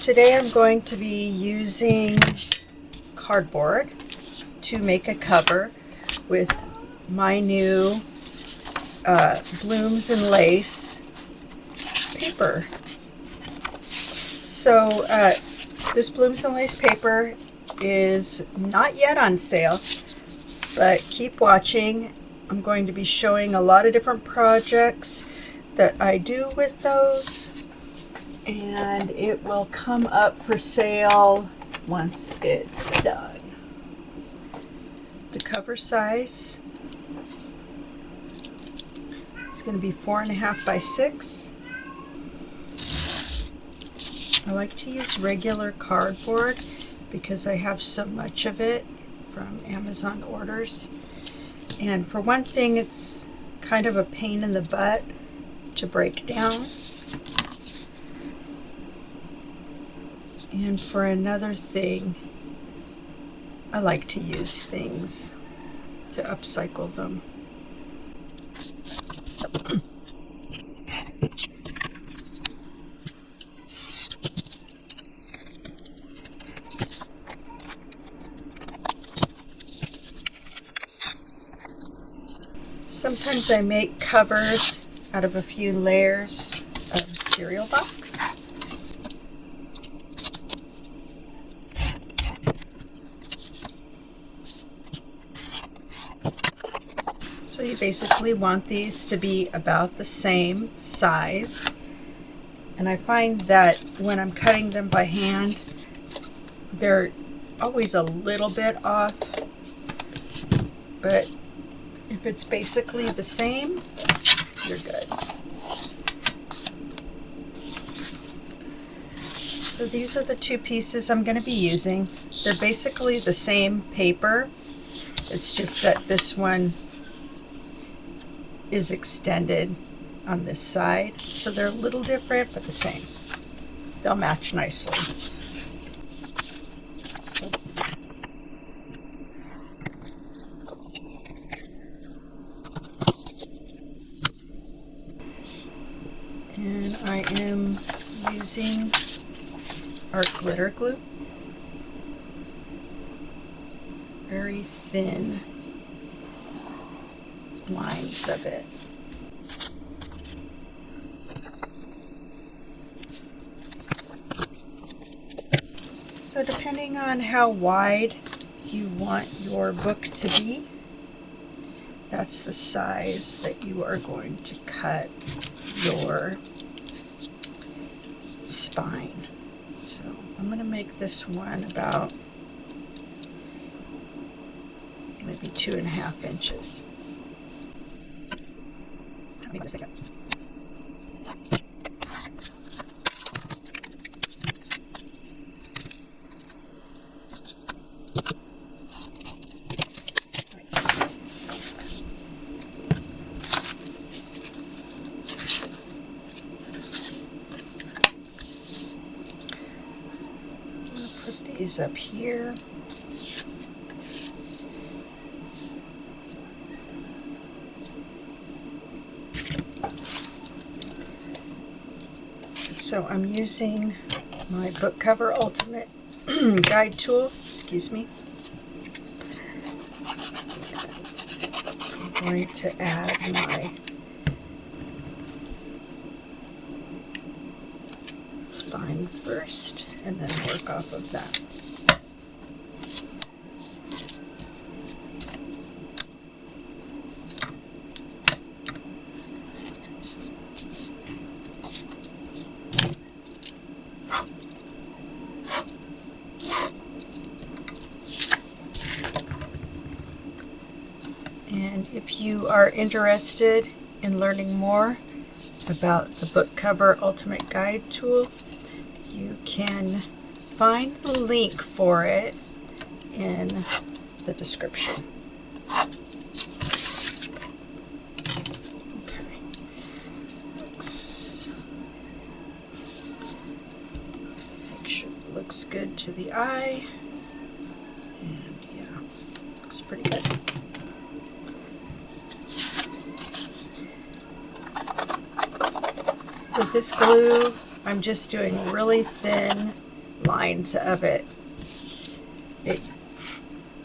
Today I'm going to be using cardboard to make a cover with my new blooms and lace paper. So this blooms and lace paper is not yet on sale, but keep watching. I'm going to be showing a lot of different projects that I do with those, and it will come up for sale once it's done. The cover size is going to be 4.5 by 6. I like to use regular cardboard because I have so much of it from Amazon orders. And for one thing, it's kind of a pain in the butt to break down. And for another thing, I like to use things to upcycle them. Sometimes I make covers out of a few layers of cereal box. So you basically want these to be about the same size. And I find that when I'm cutting them by hand, they're always a little bit off. But if it's basically the same, you're good. So these are the two pieces I'm going to be using. They're basically the same paper. It's just that this one is extended on this side. So they're a little different, but the same. They'll match nicely. And I am using art glitter glue. Very thin lines of it. So depending on how wide you want your book to be, that's the size that you are going to cut your spine. So I'm going to make this one about maybe 2.5 inches. Maybe a second. These up here. So I'm using my book cover ultimate guide tool, excuse me. I'm going to add my spine first and then work off of that. And if you are interested in learning more about the book cover ultimate guide tool, you can find the link for it in the description. Okay. Make sure it looks good to the eye. And yeah, looks pretty good. With this glue, I'm just doing really thin lines of it. It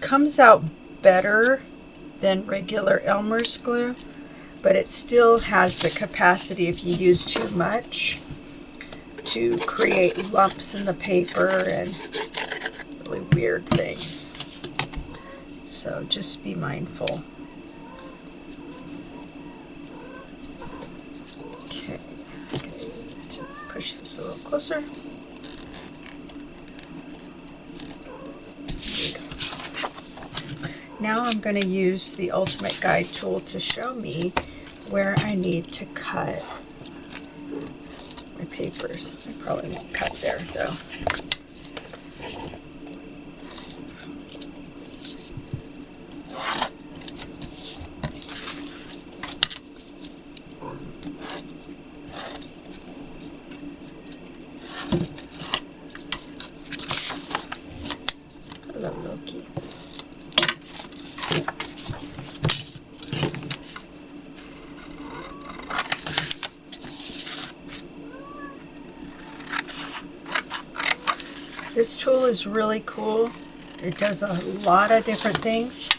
comes out better than regular Elmer's glue, but it still has the capacity, if you use too much, to create lumps in the paper and really weird things. So just be mindful. Okay, to push this a little closer. Now I'm going to use the Ultimate Guide tool to show me where I need to cut my papers. I probably won't cut there though. Hello, Loki. This tool is really cool. It does a lot of different things.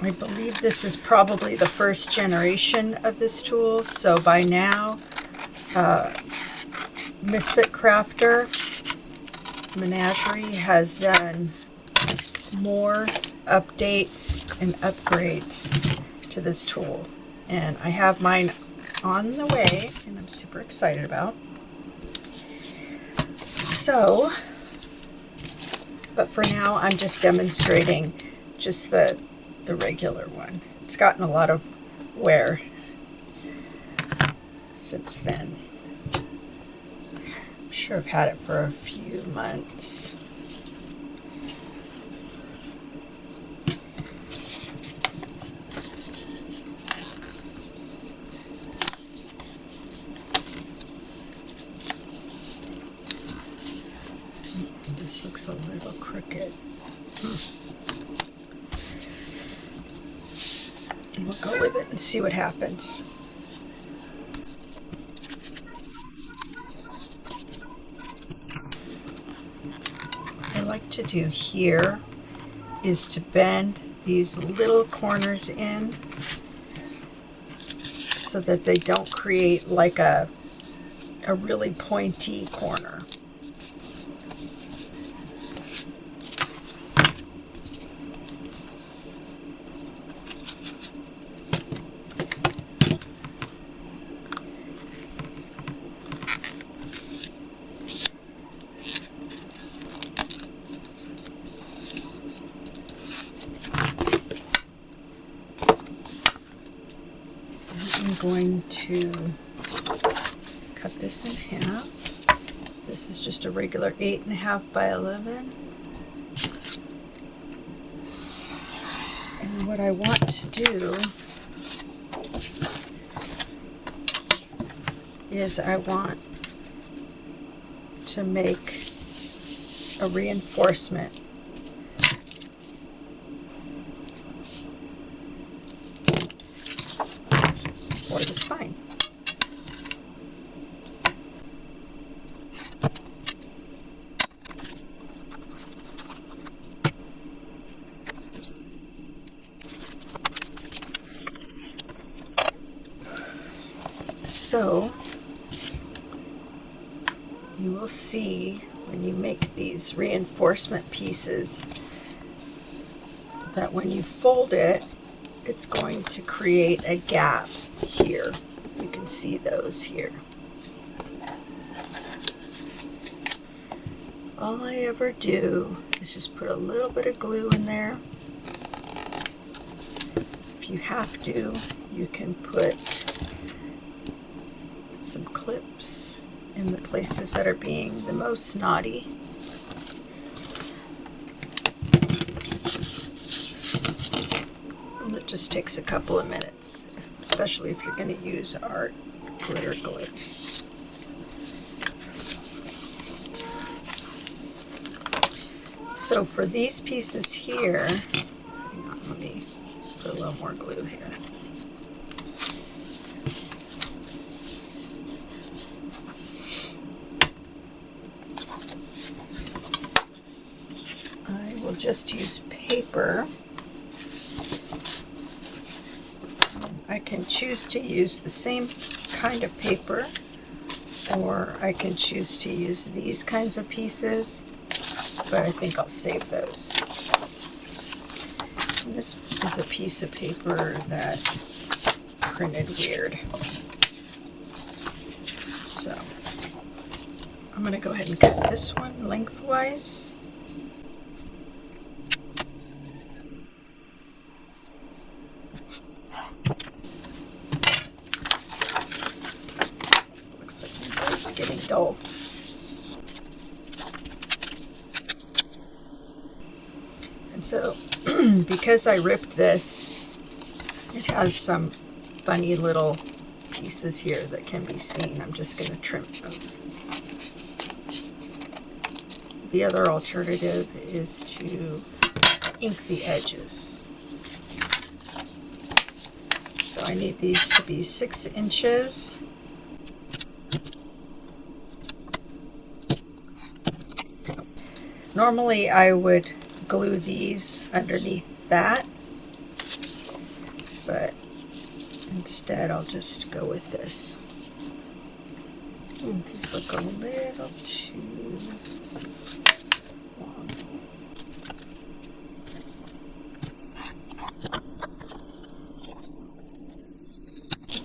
I believe this is probably the first generation of this tool, so by now Misfit Crafter Menagerie has done more updates and upgrades to this tool, and I have mine on the way and I'm super excited about. So, but for now I'm just demonstrating just the regular one. It's gotten a lot of wear since then. I'm sure I've had it for a few months. This looks a little crooked. And we'll go with it and see what happens. What I like to do here is to bend these little corners in so that they don't create like a really pointy corner. I'm going to cut this in half. This is just a regular 8.5 by 11. And what I want to do is I want to make a reinforcement for the spine. So you will see when you make these reinforcement pieces that when you fold it, it's going to create a gap here. You can see those here. All I ever do is just put a little bit of glue in there. If you have to, you can put some clips in the places that are being the most naughty. And it just takes a couple of minutes, especially if you're going to use art glitter glue. So for these pieces here, hang on, let me put a little more glue here. will just use paper. I can choose to use the same kind of paper, or I can choose to use these kinds of pieces, but I think I'll save those. And this is a piece of paper that printed weird. So I'm going to go ahead and cut this one lengthwise. Looks like my blade's getting dull. And so because I ripped this, it has some funny little pieces here that can be seen. I'm just going to trim those. The other alternative is to ink the edges. So I need these to be 6 inches. Normally I would glue these underneath that, but instead I'll just go with this. These look a little too long.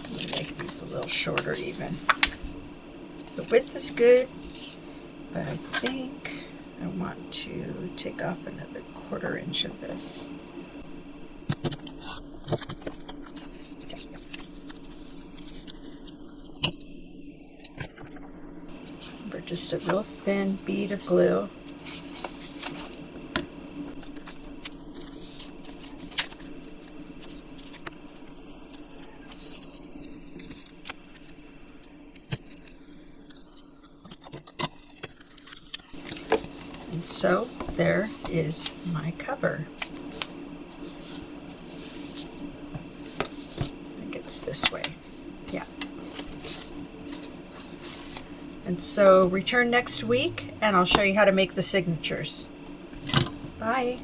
I'm going to make these a little shorter even. The width is good, but I think I want to take off another 1/4 inch of this. For just a real thin bead of glue. And so there is my cover. I think it's this way. Yeah. And so return next week and I'll show you how to make the signatures. Bye.